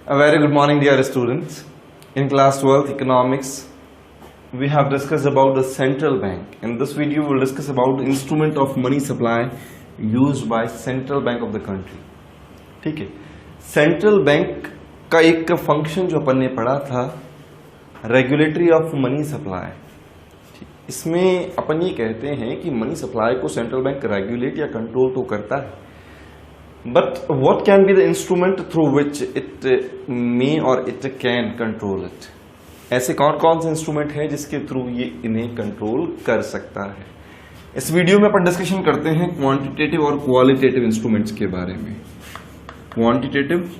A very good morning, dear students. In class 12 economics, we have discussed about the central bank. In this video, we will discuss about the instrument of money supply used by central bank of the country. ठीक है, central bank का एक function जो अपन ने पढ़ा था, regulatory of money supply. इसमें अपन ये कहते हैं कि मनी सप्लाई को सेंट्रल बैंक रेगुलेट या कंट्रोल तो करता है, but what can be the instrument through which it may और इट कैन कंट्रोल इट. ऐसे कौन कौन से इंस्ट्रूमेंट हैं जिसके थ्रू ये इन्हें कंट्रोल कर सकता है. इस वीडियो में अपन डिस्कशन करते हैं क्वांटिटेटिव और क्वालिटेटिव इंस्ट्रूमेंट्स के बारे में. क्वांटिटेटिव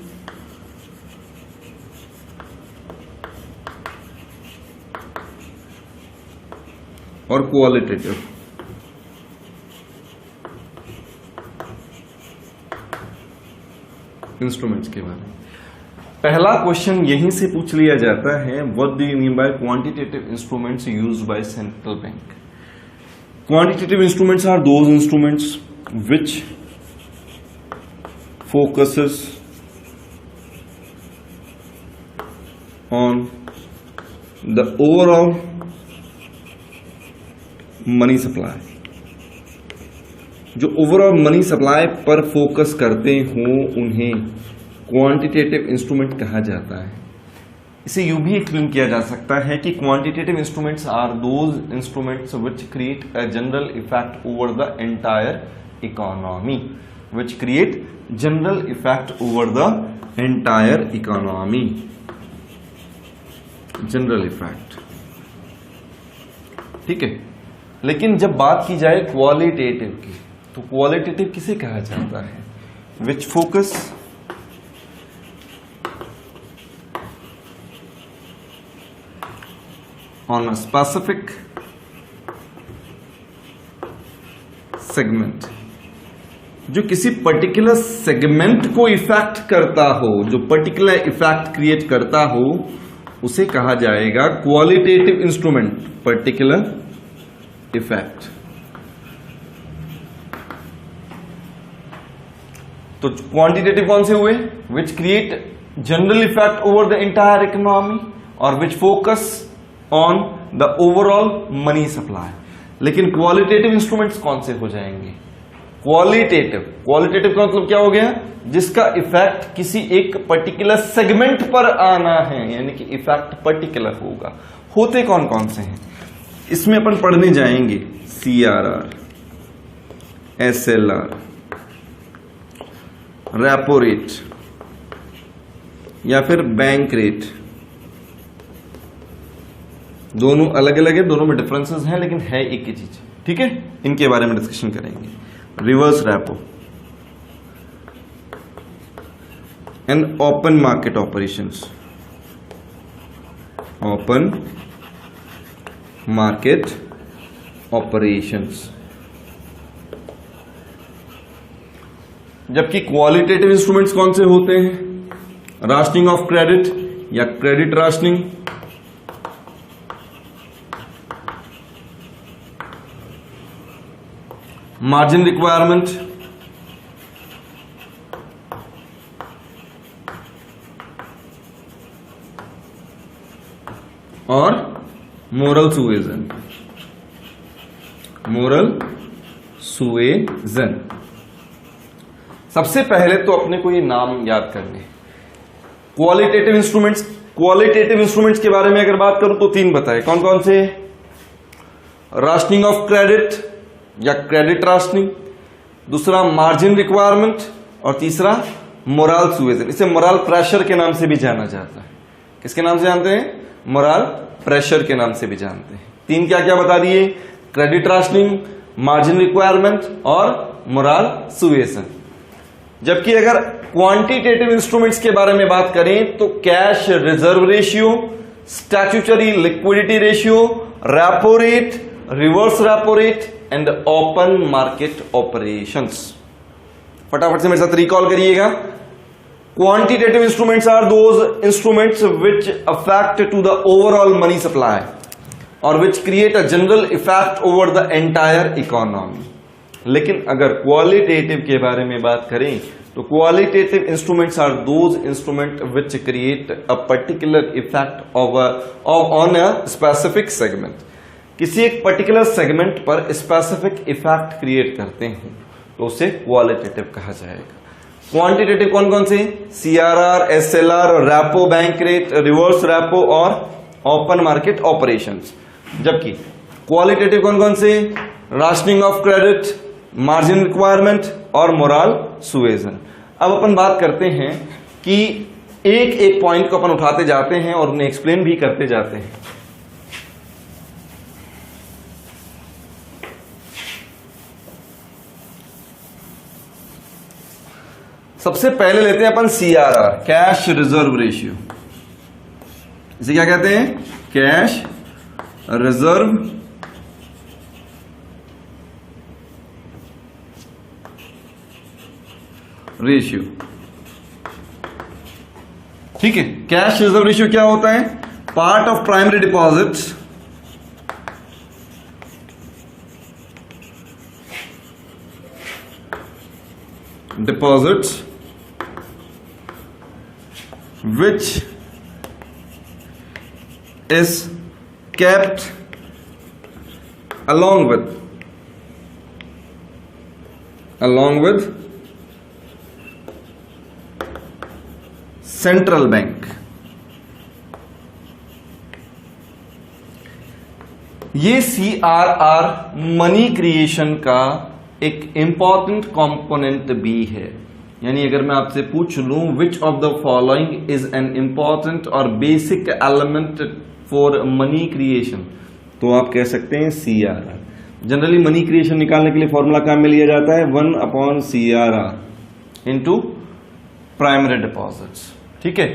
और क्वालिटेटिव. इंस्ट्रूमेंट्स के बारे में पहला क्वेश्चन यहीं से पूछ लिया जाता है, what do you mean by quantitative instruments used by central bank. Quantitative instruments are those instruments which focuses on the overall money supply. जो ओवरऑल मनी सप्लाई पर फोकस करते हों उन्हें क्वांटिटेटिव इंस्ट्रूमेंट कहा जाता है. इसे यूं भी एक्सप्लेन किया जा सकता है कि quantitative instruments are those instruments which create a general effect over the entire economy. which create general effect over the entire economy. General effect. ठीक है, लेकिन जब बात की जाए क्वालिटेटिव की, तो क्वालिटेटिव किसे कहा जाता है? which focus on a specific segment. जो किसी पर्टिकुलर सेगमेंट को इफेक्ट करता हो, जो पर्टिकुलर इफेक्ट क्रिएट करता हो, उसे कहा जाएगा क्वालिटेटिव इंस्ट्रूमेंट. Particular effect. तो क्वांटिटेटिव कौन से हुए? Which create general effect over the entire economy और which focus on the overall money supply. लेकिन क्वालिटेटिव इंस्ट्रूमेंट्स कौन से हो जाएंगे? क्वालिटेटिव. क्वालिटेटिव का मतलब क्या हो गया? जिसका इफेक्ट किसी एक पर्टिकुलर सेगमेंट पर आना है, यानी कि इफेक्ट पर्टिकुलर होगा. होते कौन कौन से हैं इसमें अपन पढ़ने जाएंगे. CRR, SLR, रेपो रेट या फिर बैंक रेट. दोनों अलग अलग है, दोनों में डिफरेंसेस हैं, लेकिन है एक ही चीज. ठीक है, इनके बारे में डिस्कशन करेंगे. Reverse repo and open market operations. Open market operations. जबकि क्वालिटेटिव इंस्ट्रूमेंट्स कौन से होते हैं? राशनिंग ऑफ क्रेडिट या क्रेडिट राशनिंग, मार्जिन रिक्वायरमेंट, और मोरल सुएजन. मोरल सुएजन. सबसे पहले तो अपने को ये नाम याद करने. Qualitative instruments. क्वालिटेटिव इंस्ट्रूमेंट्स के बारे में अगर बात करूं तो तीन बताए. कौन कौन से? राशनिंग ऑफ क्रेडिट या क्रेडिट राशनिंग, दूसरा मार्जिन रिक्वायरमेंट, और तीसरा मोरल सुएजन. इसे मोरल प्रेशर के नाम से भी जाना जाता है. किसके नाम से जानते हैं? मोरल प्रेशर के नाम से भी जानते हैं. तीन क्या क्या बता दिए? क्रेडिट राशनिंग, मार्जिन रिक्वायरमेंट और मोरल सुएजन. जबकि अगर क्वांटिटेटिव इंस्ट्रूमेंट्स के बारे में बात करें तो cash reserve ratio, statutory liquidity ratio, repo rate, reverse repo rate and open market operations. फटाफट से मेरे साथ रिकॉल करिएगा. Quantitative instruments are those instruments which affect to the overall money supply और which create a general effect over the entire economy. लेकिन अगर qualitative के बारे में बात करें तो qualitative instruments are those instrument which create a particular effect on a specific segment. किसी एक पर्टिकुलर सेगमेंट पर स्पेसिफिक इफेक्ट क्रिएट करते हैं तो उसे क्वालिटेटिव कहा जाएगा। क्वांटिटेटिव कौन कौन से? CRR, SLR, repo bank rate, reverse repo और ओपन मार्केट ऑपरेशंस। जबकि क्वालिटेटिव कौन कौन से? Rationing of credit, margin requirement और मोरल सुएजन। अब अपन बात करते हैं कि एक एक पॉइंट को अपन उठाते जाते हैं और उन्हें एक्सप्लेन भी करते जाते हैं। सबसे पहले लेते हैं अपन CRR, कैश रिजर्व रेशियो। इसे क्या कहते हैं? Cash reserve ratio. ठीक है, कैश रिजर्व रेशियो क्या होता है? Part of primary deposits which is kept along with central bank। ये CRR मनी क्रिएशन का एक इंपॉर्टेंट कंपोनेंट भी है। यानी अगर मैं आपसे पूछ लूं which of the following is an important और basic element for money creation, तो आप कह सकते हैं CRR। जनरली मनी क्रिएशन निकालने के लिए फॉर्मूला क्या में लिया जाता है? 1/CRR into primary deposits. ठीक है,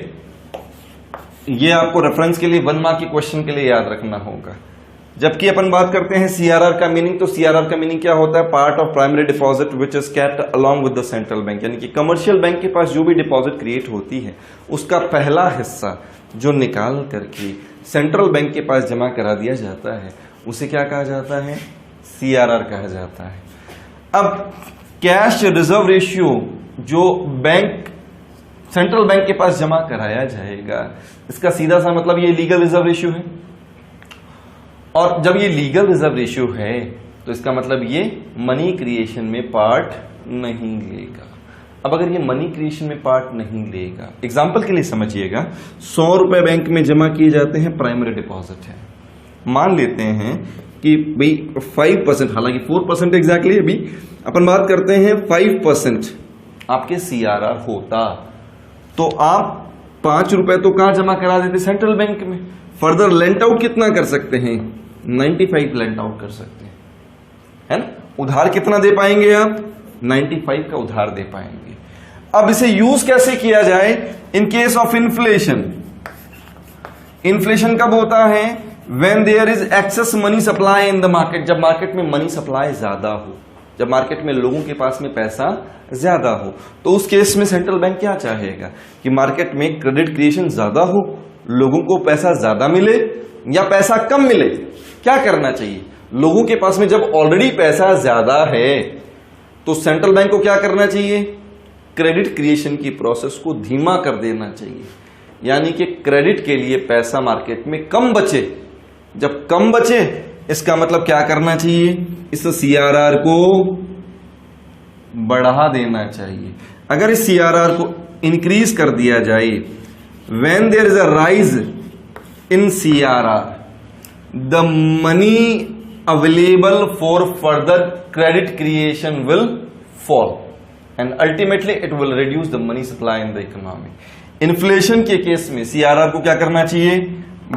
ये आपको रेफरेंस के लिए 1 मार्क के क्वेश्चन के लिए याद रखना होगा। जबकि अपन बात करते हैं CRR का मीनिंग, तो CRR का मीनिंग क्या होता है? Part of primary deposit which is kept along with the central bank. यानी कि कमर्शियल बैंक के पास जो भी डिपॉजिट क्रिएट होती है उसका पहला हिस्सा जो निकाल करके सेंट्रल बैंक के पास जमा करा दिया जाता है उसे क्या कहा जाता है? CRR कहा जाता है। अब कैश रिजर्व रेशियो जो बैंक सेंट्रल बैंक के पास जमा कराया जाएगा, इसका सीधा सा मतलब ये लीगल रिजर्व रेशियो है। और जब ये लीगल रिजर्व रेशियो है तो इसका मतलब ये मनी क्रिएशन में पार्ट नहीं लेगा। अब अगर ये मनी क्रिएशन में पार्ट नहीं लेगा, एग्जांपल के लिए समझिएगा, 100 रुपए बैंक में जमा किए जाते हैं, प्राइमरी डिपॉजिट है। मान लेते हैं कि भाई 5%, हालांकि 4% एग्जैक्टली, अभी अपन बात करते हैं 5% आपके CRR होता तो आप 5 रुपए तो कहां जमा करा देते? सेंट्रल बैंक में। फर्दर लेंट आउट कितना कर सकते हैं? 95 लेंट आउट कर सकते हैं, है ना। उधार कितना दे पाएंगे आप? 95 का उधार दे पाएंगे। अब इसे यूज कैसे किया जाए? In case of inflation. Inflation कब होता है? When there is excess money supply in the market. जब मार्केट में मनी सप्लाई ज्यादा हो, जब मार्केट में लोगों के पास में पैसा ज्यादा हो, तो उस केस में सेंट्रल बैंक क्या चाहेगा कि मार्केट में क्रेडिट क्रिएशन ज्यादा हो, लोगों को पैसा ज्यादा मिले या पैसा कम मिले। क्या करना चाहिए? लोगों के पास में जब ऑलरेडी पैसा ज्यादा है तो सेंट्रल बैंक को क्या करना चाहिए? क्रेडिट क्रिएशन की प्रोसेस को धीमा कर देना चाहिए। यानी कि क्रेडिट के लिए पैसा मार्केट में कम बचे। जब कम बचे इसका मतलब क्या करना चाहिए? इस CRR को बढ़ा देना चाहिए। अगर इस CRR को इंक्रीज कर दिया जाए, when there is a rise in CRR, the money available for further credit creation will fall and ultimately it will reduce the money supply in the economy. Inflation के केस में CRR को क्या करना चाहिए?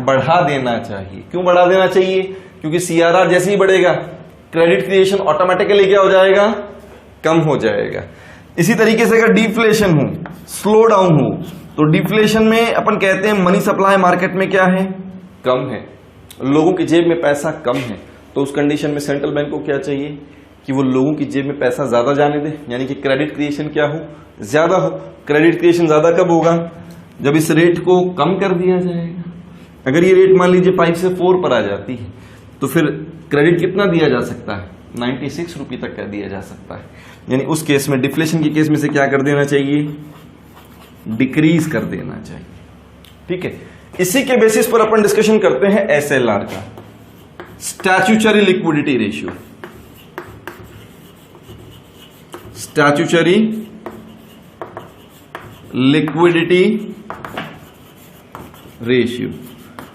बढ़ा देना चाहिए। क्यों बढ़ा देना चाहिए? क्योंकि CRR जैसे ही बढ़ेगा क्रेडिट क्रिएशन ऑटोमेटिकली क्या हो जाएगा? कम हो जाएगा। इसी तरीके से अगर डिफ्लेशन हो, स्लो डाउन हो, तो डिफ्लेशन में अपन कहते हैं मनी सप्लाई मार्केट में क्या है? कम है, लोगों की जेब में पैसा कम है। तो उस कंडीशन में सेंट्रल बैंक को क्या चाहिए कि वो लोगों की जेब में पैसा ज्यादा जाने दे, यानी कि क्रेडिट क्रिएशन क्या हो? ज्यादा हो। क्रेडिट क्रिएशन ज्यादा कब होगा? जब इस रेट को कम कर दिया जाएगा। अगर ये रेट मान लीजिए 5 से 4 पर आ जाती है तो फिर क्रेडिट कितना दिया जा सकता है? 96 रुपये तक कर दिया जा सकता है। यानी उस केस में, डिफ्लेशन के केस में से क्या कर देना चाहिए, डिक्रीज कर देना चाहिए। ठीक है, इसी के बेसिस पर अपन डिस्कशन करते हैं SLR का, statutory liquidity ratio. Statutory liquidity ratio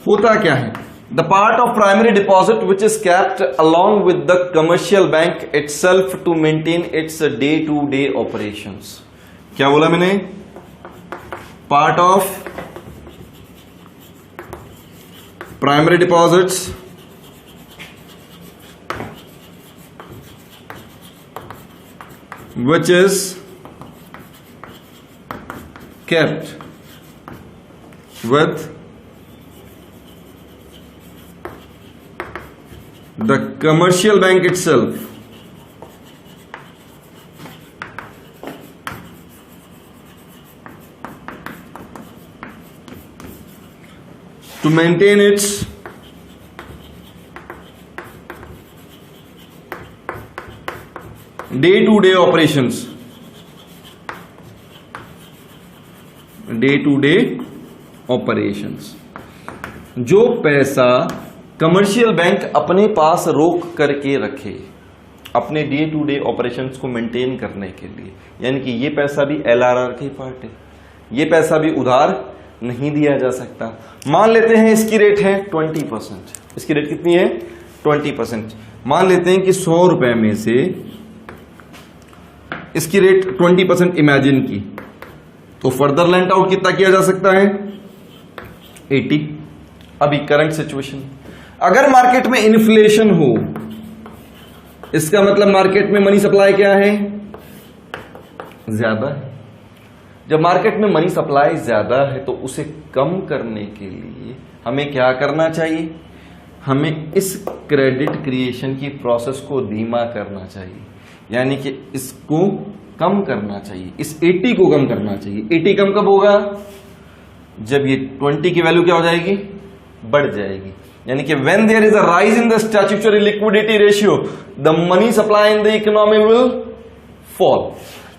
होता क्या है, the part of primary deposit which is kept along with the commercial bank itself to maintain its day to day operations. क्या बोला मैंने, part of primary deposits which is kept with the commercial bank itself to maintain its day to day operations, day to day operations. जो पैसा commercial bank अपने पास रोक करके रखे अपने डे टू डे ऑपरेशंस को मेंटेन करने के लिए, यानी कि ये पैसा भी LRR की पार्ट है, ये पैसा भी उधार नहीं दिया जा सकता। मान लेते हैं इसकी रेट है 20%, इसकी रेट कितनी है 20%। मान लेते हैं कि 100 रुपए में से इसकी रेट 20% इमेजिन की, तो फर्दर लेंट आउट कितना किया जा सकता है 80। अभी करंट सिचुएशन, अगर मार्केट में इन्फ्लेशन हो, इसका मतलब मार्केट में मनी सप्लाई क्या है, ज्यादा है। जब मार्केट में मनी सप्लाई ज्यादा है तो उसे कम करने के लिए हमें क्या करना चाहिए, हमें इस क्रेडिट क्रिएशन की प्रोसेस को धीमा करना चाहिए, यानी कि इसको कम करना चाहिए, इस 80 को कम करना चाहिए। 80 कम कब होगा, जब ये 20 की वैल्यू क्या हो जाएगी, बढ़ जाएगी। यानी कि when there is a rise in the statutory liquidity ratio, the money supply in the economy will fall।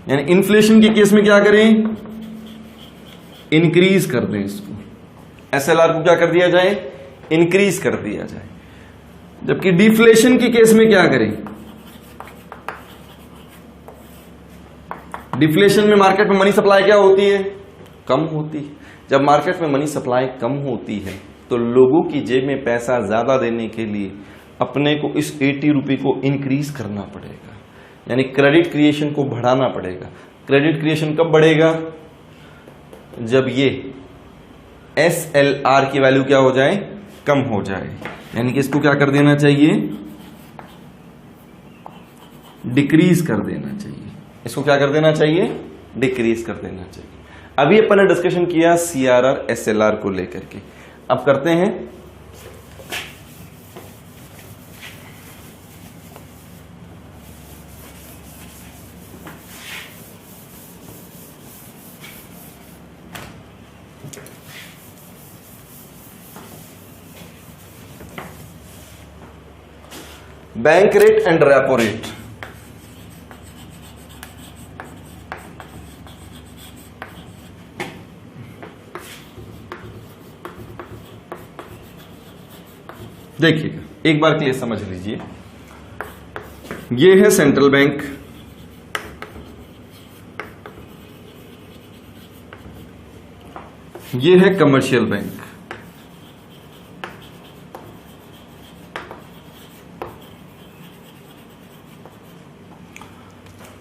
यानी इन्फ्लेशन के केस में क्या करें, इंक्रीज कर दें इसको, SLR को क्या कर दिया जाए, इंक्रीज कर दिया जाए। जबकि डिफ्लेशन के केस में क्या करें, डिफ्लेशन में मार्केट में मनी सप्लाई क्या होती है, कम होती है। जब मार्केट में मनी सप्लाई कम होती है तो लोगों की जेब में पैसा ज्यादा देने के लिए अपने को इस 80 रुपये को इंक्रीज करना पड़ेगा, यानी क्रेडिट क्रिएशन को बढ़ाना पड़ेगा। क्रेडिट क्रिएशन कब बढ़ेगा, जब ये SLR की वैल्यू क्या हो जाए, कम हो जाए। यानी कि इसको क्या कर देना चाहिए, डिक्रीज कर देना चाहिए। इसको क्या कर देना चाहिए, डिक्रीज कर देना चाहिए। अभी अपन ने डिस्कशन किया CRR SLR को लेकर के, अब करते हैं bank rate and repo rate. देखिएगा एक बार के लिए समझ लीजिए, ये है सेंट्रल बैंक, ये है कमर्शियल बैंक।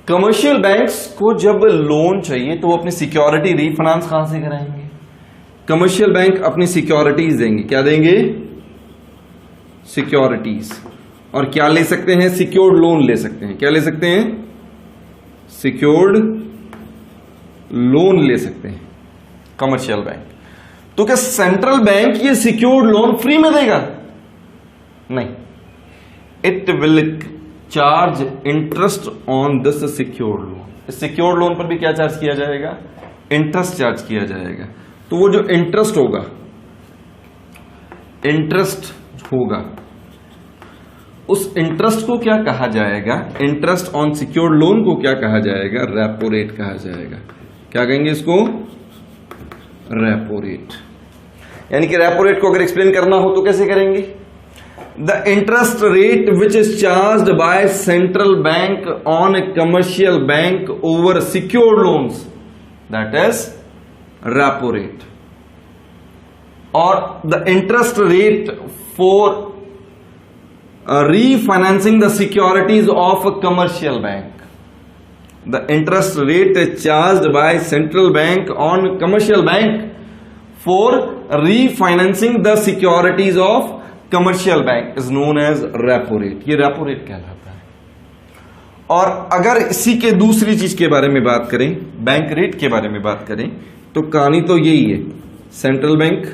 कमर्शियल बैंक्स को जब लोन चाहिए तो वो अपनी सिक्योरिटी रीफाइनेंस कहां से कराएंगे, कमर्शियल बैंक अपनी सिक्योरिटीज देंगे। क्या देंगे, सिक्योरिटीज। और क्या ले सकते हैं, सिक्योर्ड लोन ले सकते हैं। क्या ले सकते हैं, सिक्योर्ड लोन ले सकते हैं कमर्शियल बैंक। तो क्या सेंट्रल बैंक ये सिक्योर्ड लोन फ्री में देगा, नहीं, it will charge interest on this secured loan. इस सिक्योर्ड लोन पर भी क्या चार्ज किया जाएगा, इंटरेस्ट चार्ज किया जाएगा। तो वो जो इंटरेस्ट होगा उस इंटरेस्ट को क्या कहा जाएगा, इंटरेस्ट ऑन सिक्योर्ड लोन को क्या कहा जाएगा, रेपो रेट कहा जाएगा। क्या कहेंगे इसको, रेपो रेट। यानी कि रेपो रेट को अगर एक्सप्लेन करना हो तो कैसे करेंगे, the interest rate which is charged by central bank on a commercial bank over secured loans, that is repo rate. और the interest rate for refinancing the securities of a commercial bank, the interest rate charged by central bank on commercial bank for refinancing the securities of commercial bank is known as repo rate। ये repo rate कहलाता है। और अगर इसी के दूसरी चीज के बारे में बात करें, बैंक रेट के बारे में बात करें, तो कहानी तो यही है, सेंट्रल बैंक,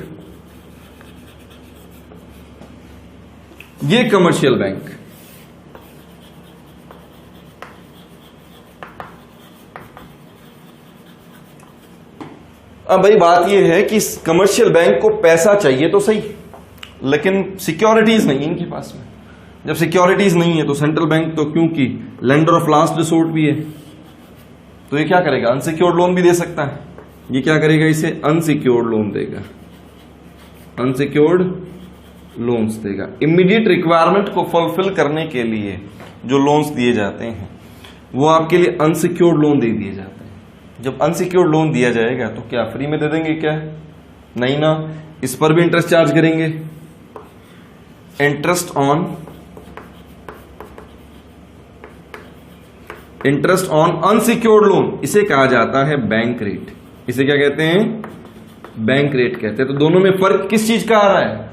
ये कमर्शियल बैंक। अब भाई बात यह है कि कमर्शियल बैंक को पैसा चाहिए तो सही, लेकिन सिक्योरिटीज नहीं है इनके पास में। जब सिक्योरिटीज नहीं है तो सेंट्रल बैंक तो क्योंकि लेंडर ऑफ लास्ट रिसोर्ट भी है, तो ये क्या करेगा, अनसिक्योर्ड लोन भी दे सकता है। ये क्या करेगा, इसे अनसिक्योर्ड लोन देगा, अनसिक्योर्ड लोन्स देगा। इमीडिएट रिक्वायरमेंट को फुलफिल करने के लिए जो लोन्स दिए जाते हैं वो आपके लिए अनसिक्योर्ड लोन दे दिए जाते हैं। जब अनसिक्योर्ड लोन दिया जाएगा तो क्या फ्री में दे देंगे, क्या नहीं ना, इस पर भी इंटरेस्ट चार्ज करेंगे। इंटरेस्ट ऑन अनसिक्योर्ड लोन, इसे कहा जाता है बैंक रेट। इसे क्या कहते हैं, बैंक रेट कहते हैं। तो दोनों में फर्क किस चीज का आ रहा है,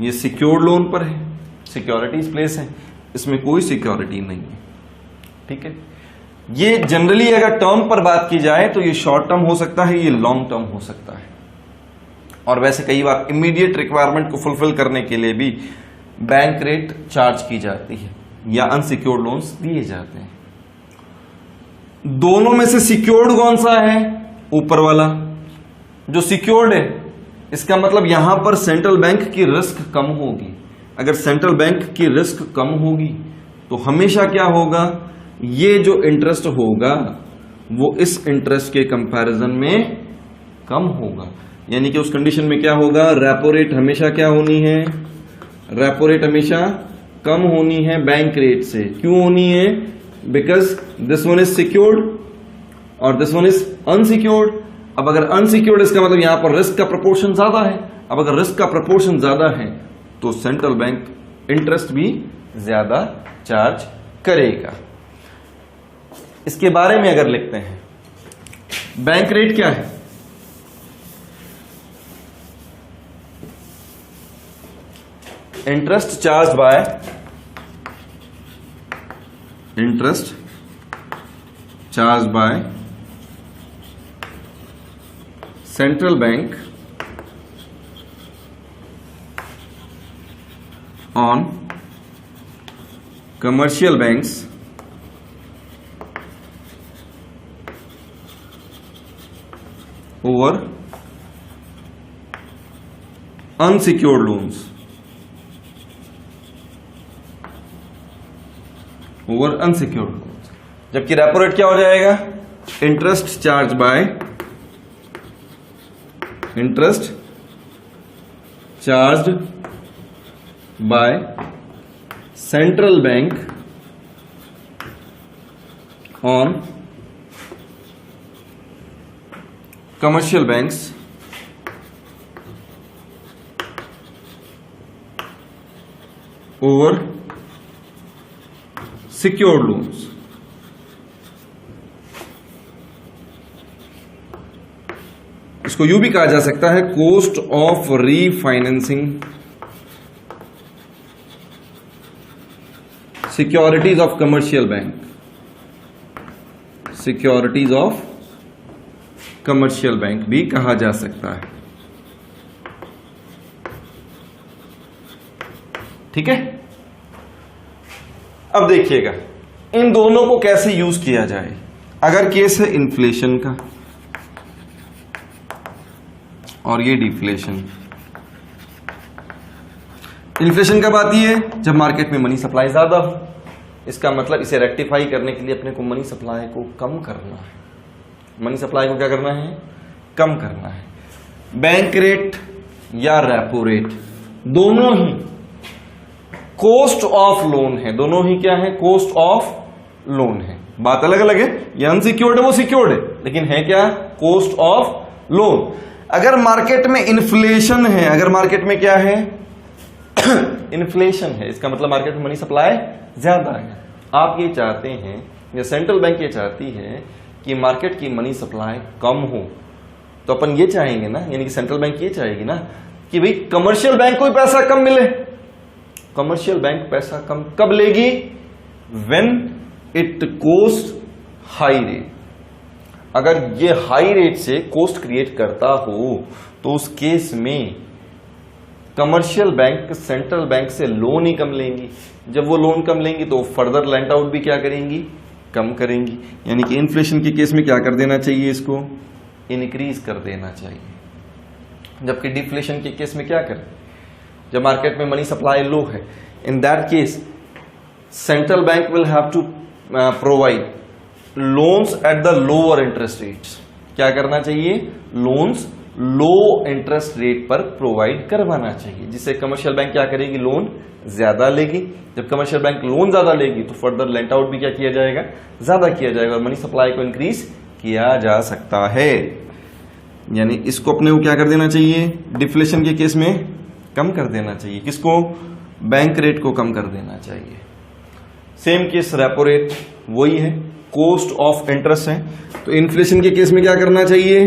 ये सिक्योर्ड लोन पर है, सिक्योरिटीज प्लेस है, इसमें कोई सिक्योरिटी नहीं है। ठीक है, ये जनरली अगर टर्म पर बात की जाए तो ये शॉर्ट टर्म हो सकता है, ये लॉन्ग टर्म हो सकता है। और वैसे कई बार इमीडिएट रिक्वायरमेंट को फुलफिल करने के लिए भी बैंक रेट चार्ज की जाती है या अनसिक्योर्ड लोन्स दिए जाते हैं। दोनों में से सिक्योर्ड कौन सा है, ऊपर वाला जो सिक्योर्ड है। इसका मतलब यहां पर सेंट्रल बैंक की रिस्क कम होगी। अगर सेंट्रल बैंक की रिस्क कम होगी तो हमेशा क्या होगा, ये जो इंटरेस्ट होगा वो इस इंटरेस्ट के कंपैरिजन में कम होगा। यानी कि उस कंडीशन में क्या होगा, रेपो रेट हमेशा क्या होनी है, रेपो रेट हमेशा कम होनी है बैंक रेट से। क्यों होनी है, because this one is secured और दिस वन इज अनसिक्योर्ड। अब अगर अनसिक्योर्ड, इसका मतलब यहां पर रिस्क का प्रोपोर्शन ज्यादा है। अब अगर रिस्क का प्रोपोर्शन ज्यादा है तो सेंट्रल बैंक इंटरेस्ट भी ज्यादा चार्ज करेगा। इसके बारे में अगर लिखते हैं, बैंक रेट क्या है, interest charge by central bank on commercial banks over unsecured loans, over unsecured loans. जबकि रेपो रेट क्या हो जाएगा, interest charge by central bank on commercial banks over secured loans. इसको यूं भी कहा जा सकता है, cost of refinancing securities of commercial bank, securities of commercial bank भी कहा जा सकता है। ठीक है, अब देखिएगा इन दोनों को कैसे यूज किया जाए। अगर केस है इन्फ्लेशन का और ये डिफ्लेशन, इन्फ्लेशन कब आती है? जब मार्केट में मनी सप्लाई ज्यादा हो। इसका मतलब इसे रेक्टिफाई करने के लिए अपने को मनी सप्लाई को कम करना है। मनी सप्लाई को क्या करना है? कम करना है। बैंक रेट या रेपो रेट दोनों ही कॉस्ट ऑफ लोन है। दोनों ही क्या है? कॉस्ट ऑफ लोन है। बात अलग अलग है, ये अनसिक्योर्ड है वो सिक्योर्ड है, लेकिन है क्या? Cost of loan. अगर मार्केट में इन्फ्लेशन है, अगर मार्केट में क्या है? इन्फ्लेशन है, इसका मतलब मार्केट में मनी सप्लाई ज्यादा है। आप ये चाहते हैं या सेंट्रल बैंक ये चाहती है कि मार्केट की मनी सप्लाई कम हो, तो अपन ये चाहेंगे ना, यानी कि सेंट्रल बैंक ये चाहेगी ना कि भाई कमर्शियल बैंक को ही पैसा कम मिले। कमर्शियल बैंक पैसा कम कब लेगी? When it cost high rate. अगर ये हाई रेट से कॉस्ट क्रिएट करता हो तो उस केस में कमर्शियल बैंक सेंट्रल बैंक से लोन ही कम लेंगी। जब वो लोन कम लेंगी तो फर्दर लेंट आउट भी क्या करेंगी? कम करेंगी। यानी कि इन्फ्लेशन के केस में क्या कर देना चाहिए? इसको इंक्रीज कर देना चाहिए। जबकि डिफ्लेशन के केस में क्या करें? जब मार्केट में मनी सप्लाई लो है, in that case central bank will have to provide loans at the lower interest rates. क्या करना चाहिए? लोन्स लो इंटरेस्ट रेट पर प्रोवाइड करवाना चाहिए, जिससे कमर्शियल बैंक क्या करेगी? लोन ज्यादा लेगी। जब कमर्शियल बैंक लोन ज्यादा लेगी तो फर्दर लेंट आउट भी क्या किया जाएगा? ज्यादा किया जाएगा और मनी सप्लाई को इंक्रीज किया जा सकता है। यानी इसको अपने को क्या कर देना चाहिए? डिफ्लेशन के केस में कम कर देना चाहिए। किसको? बैंक रेट को कम कर देना चाहिए। सेम केस रेपो रेट वही है, कॉस्ट ऑफ इंटरेस्ट है। तो इन्फ्लेशन के केस में क्या करना चाहिए?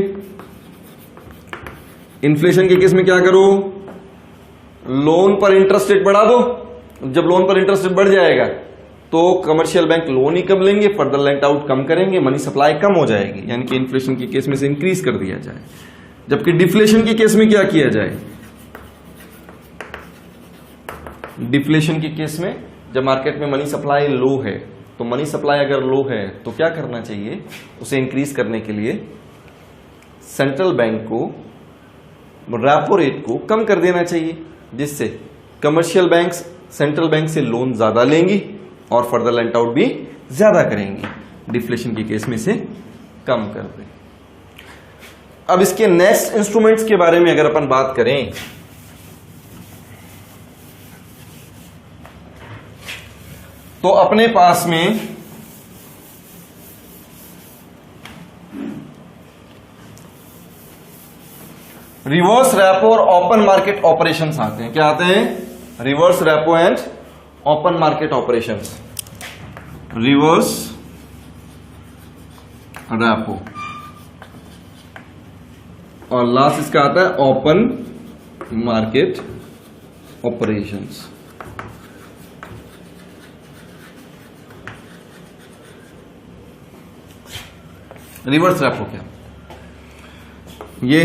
इन्फ्लेशन के केस में क्या करो? लोन पर इंटरेस्ट रेट बढ़ा दो। जब लोन पर इंटरेस्ट रेट बढ़ जाएगा तो कमर्शियल बैंक लोन ही कम लेंगे, फर्दर लेंट आउट कम करेंगे, मनी सप्लाई कम हो जाएगी। यानी कि इन्फ्लेशन के केस में से इंक्रीज कर दिया जाए। जबकि डिफ्लेशन के केस में क्या किया जाए? डिफ्लेशन के केस में जब मार्केट में मनी सप्लाई लो है, तो मनी सप्लाई अगर लो है तो क्या करना चाहिए? उसे इंक्रीज करने के लिए सेंट्रल बैंक को रेपो रेट को कम कर देना चाहिए, जिससे कमर्शियल बैंक्स सेंट्रल बैंक से लोन ज्यादा लेंगी और फर्दर लेंट आउट भी ज्यादा करेंगी। डिफ्लेशन के केस में से कम कर दें। अब इसके नेक्स्ट इंस्ट्रूमेंट्स के बारे में अगर अपन बात करें तो अपने पास में रिवर्स रेपो और ओपन मार्केट ऑपरेशंस आते हैं। क्या आते हैं? Reverse repo and open market operations. Reverse repo और लास्ट इसका आता है open market operations. Reverse repo क्या? ये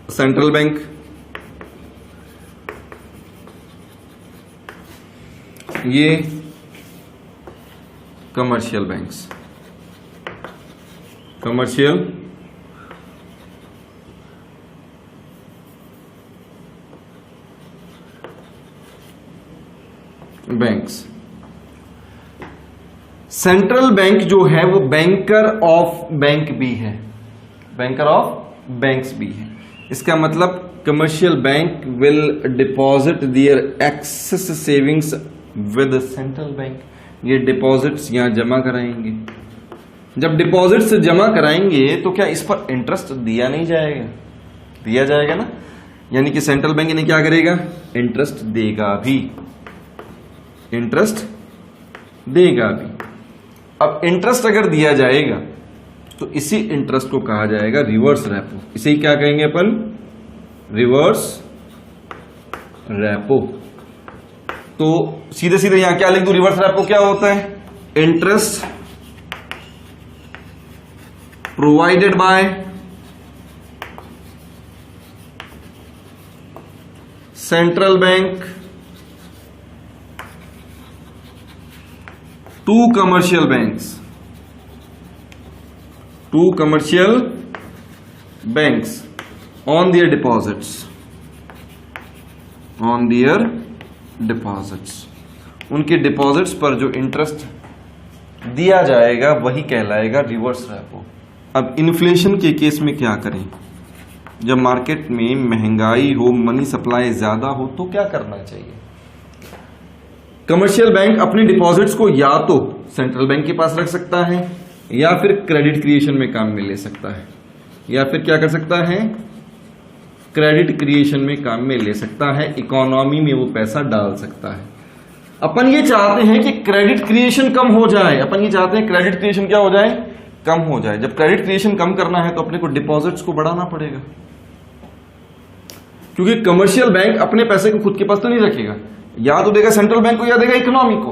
सेंट्रल बैंक ये commercial banks, commercial banks. Central bank जो है वो बैंकर ऑफ बैंक भी है, बैंकर ऑफ बैंक्स भी है। इसका मतलब commercial bank will deposit their excess savings with central bank. ये डिपॉजिट्स यहां जमा कराएंगे। जब डिपॉजिट्स जमा कराएंगे तो क्या इस पर इंटरेस्ट दिया नहीं जाएगा? दिया जाएगा ना। यानी कि सेंट्रल बैंक ने क्या करेगा? इंटरेस्ट देगा भी, इंटरेस्ट देगा भी। अब इंटरेस्ट अगर दिया जाएगा तो इसी इंटरेस्ट को कहा जाएगा रिवर्स रेपो। इसे ही क्या कहेंगे अपन? Reverse repo. तो सीधे सीधे यहां क्या लिख दूं? रिवर्स रेपो क्या होता है? Interest provided by central bank to commercial banks, to commercial banks on their deposits, on their deposits, उनके डिपॉजिट्स पर जो इंटरेस्ट दिया जाएगा वही कहलाएगा रिवर्स रेपो। अब इन्फ्लेशन के केस में क्या करें, जब मार्केट में महंगाई हो, मनी सप्लाई ज्यादा हो, तो क्या करना चाहिए? कमर्शियल बैंक अपने डिपॉजिट्स को या तो सेंट्रल बैंक के पास रख सकता है या फिर क्रेडिट क्रिएशन में काम में ले सकता है, या फिर क्या कर सकता है, क्रेडिट क्रिएशन में काम में ले सकता है, इकोनॉमी में वो पैसा डाल सकता है। अपन ये चाहते हैं कि क्रेडिट क्रिएशन कम हो जाए, अपन ये चाहते हैं क्रेडिट क्रिएशन क्या हो जाए, कम हो जाए। जब क्रेडिट क्रिएशन कम करना है तो अपने को डिपॉजिट्स को बढ़ाना पड़ेगा, क्योंकि कमर्शियल बैंक अपने पैसे को खुद के पास तो नहीं रखेगा, या तो देगा सेंट्रल बैंक को या देगा इकोनॉमी को।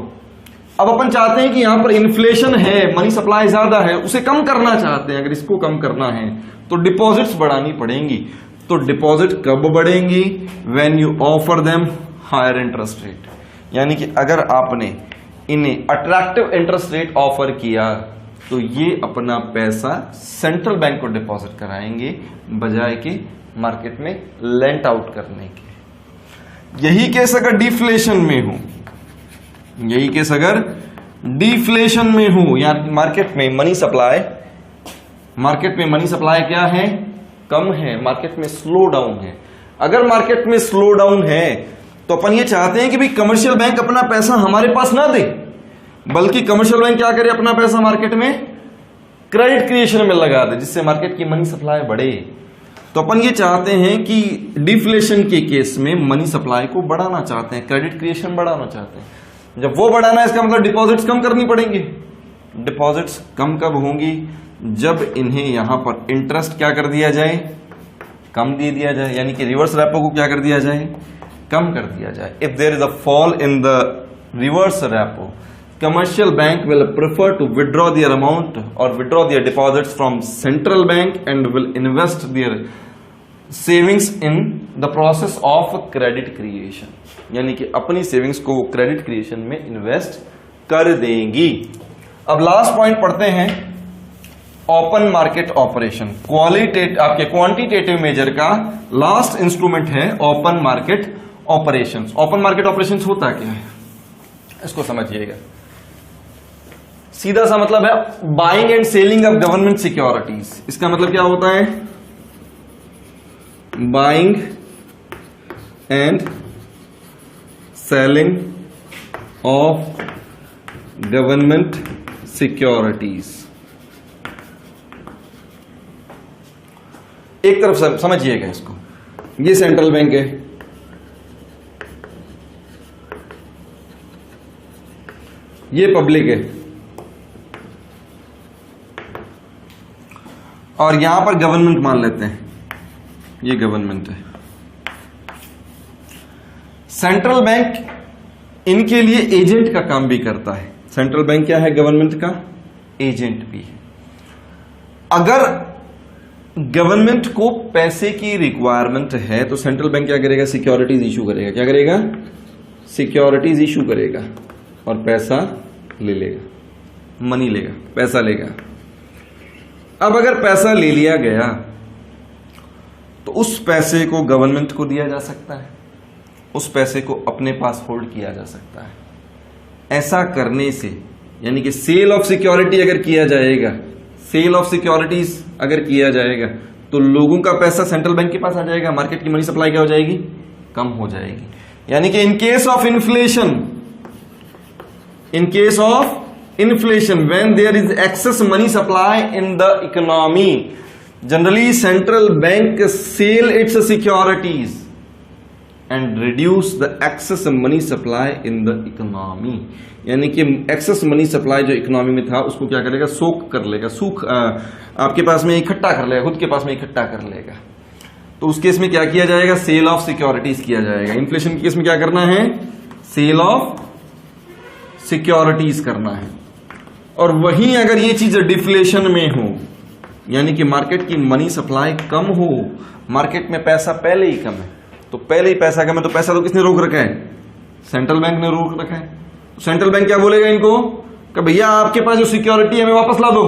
अब अपन चाहते हैं कि यहां पर इन्फ्लेशन है, मनी सप्लाई ज्यादा है, उसे कम करना चाहते हैं। अगर इसको कम करना है तो डिपॉजिट्स बढ़ानी पड़ेंगी। तो डिपॉजिट कब बढ़ेंगी, when you offer them higher interest rate, यानी कि अगर आपने इन्हें अट्रैक्टिव इंटरेस्ट रेट ऑफर किया तो ये अपना पैसा सेंट्रल बैंक को डिपॉजिट कराएंगे बजाय के मार्केट में लेंट आउट करने के। यही केस अगर डिफ्लेशन में हो, यही केस अगर डिफ्लेशन में हो, या मार्केट में मनी सप्लाई क्या है, कम है, मार्केट में स्लो डाउन है। अगर मार्केट में स्लो डाउन है तो अपन ये चाहते हैं कि भाई कमर्शियल बैंक अपना पैसा हमारे पास ना दे, बल्कि कमर्शियल बैंक क्या करे, अपना पैसा मार्केट में क्रेडिट क्रिएशन में लगा दे, जिससे मार्केट की मनी सप्लाई बढ़े। तो अपन ये चाहते हैं कि डिफ्लेशन के केस में मनी सप्लाई को बढ़ाना चाहते हैं, क्रेडिट क्रिएशन बढ़ाना चाहते हैं। जब वो बढ़ाना है इसका मतलब डिपॉजिट्स कम करनी पड़ेंगी। डिपॉजिट्स कम कब होंगी, जब इन्हें यहां पर इंटरेस्ट क्या कर दिया जाए, कम दे दिया जाए, यानी कि रिवर्स रेपो को क्या कर दिया जाए, कम कर दिया जाए। If there is a fall in the reverse repo, commercial bank will prefer to withdraw their amount or withdraw their deposits from central bank and will invest their savings in the process of credit creation, यानी कि अपनी savings को credit creation में invest कर देंगी। अब last point पढ़ते हैं, ओपन मार्केट ऑपरेशन। आपके क्वांटिटेटिव मेजर का लास्ट इंस्ट्रूमेंट है open market operations. Open market operations होता क्या है, इसको समझिएगा। सीधा सा मतलब है buying and selling of government securities. इसका मतलब क्या होता है, buying and selling of government securities. एक तरफ समझिएगा इसको, ये सेंट्रल बैंक है, ये पब्लिक है, और यहां पर गवर्नमेंट मान लेते हैं, ये गवर्नमेंट है। सेंट्रल बैंक इनके लिए एजेंट का काम भी करता है। सेंट्रल बैंक क्या है, गवर्नमेंट का एजेंट भी है। अगर गवर्नमेंट को पैसे की रिक्वायरमेंट है तो सेंट्रल बैंक क्या करेगा, सिक्योरिटीज इशू करेगा। क्या करेगा, सिक्योरिटीज इशू करेगा और पैसा ले लेगा, मनी लेगा, पैसा लेगा। अब अगर पैसा ले लिया गया तो उस पैसे को गवर्नमेंट को दिया जा सकता है, उस पैसे को अपने पास होल्ड किया जा सकता है। ऐसा करने से, यानी कि सेल ऑफ सिक्योरिटी अगर किया जाएगा, सेल ऑफ सिक्योरिटीज अगर किया जाएगा तो लोगों का पैसा सेंट्रल बैंक के पास आ जाएगा, मार्केट की मनी सप्लाई क्या हो जाएगी, कम हो जाएगी। यानी कि इन case of inflation, when there is excess money supply in the economy, generally central bank sell its securities and reduce the excess money supply in the economy। यानी कि excess money supply जो इकोनॉमी में था उसको क्या करेगा, सोख कर लेगा, आपके पास में इकट्ठा कर लेगा, खुद के पास में इकट्ठा कर लेगा। तो उस केस में क्या किया जाएगा, सेल ऑफ सिक्योरिटीज किया जाएगा। इन्फ्लेशन के केस में क्या करना है, सेल ऑफ सिक्योरिटीज करना है। और वहीं अगर ये चीज डिफ्लेशन में हो, यानी कि मार्केट की मनी सप्लाई कम हो, मार्केट में पैसा पहले ही कम है, तो पहले ही पैसा कम है, तो पैसा तो किसने रोक रखा है, सेंट्रल बैंक ने रोक रखा है। सेंट्रल बैंक क्या बोलेगा इनको कि भैया आपके पास जो सिक्योरिटी है हमें वापस ला दो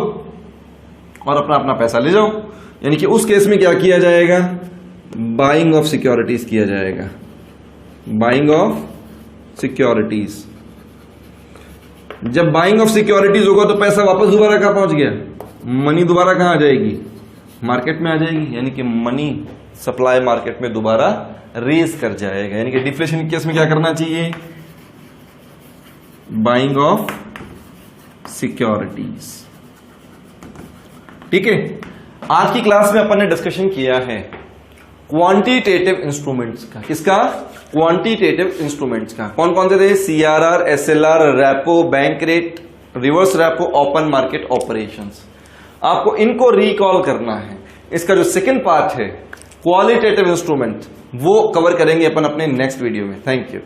और अपना अपना पैसा ले जाओ। यानी कि उस केस में क्या किया जाएगा, बाइंग ऑफ सिक्योरिटीज किया जाएगा। Buying of securities. जब बाइंग ऑफ सिक्योरिटीज होगा तो पैसा वापस दोबारा कहां पहुंच गया, मनी दोबारा कहां आ जाएगी, मार्केट में आ जाएगी, यानी कि मनी सप्लाई मार्केट में दोबारा रेज कर जाएगा। यानी कि डिफ्लेशन के केस में क्या करना चाहिए, बाइंग ऑफ सिक्योरिटीज। ठीक है, आज की क्लास में अपन ने डिस्कशन किया है क्वांटिटेटिव इंस्ट्रूमेंट्स का। किसका, क्वांटिटेटिव इंस्ट्रूमेंट्स का। कौन कौन से थे, CRR, SLR, repo, bank rate, reverse repo, open market operations. आपको इनको रिकॉल करना है। इसका जो सेकंड पार्ट है क्वालिटेटिव इंस्ट्रूमेंट, वो कवर करेंगे अपन अपने नेक्स्ट वीडियो में। Thank you.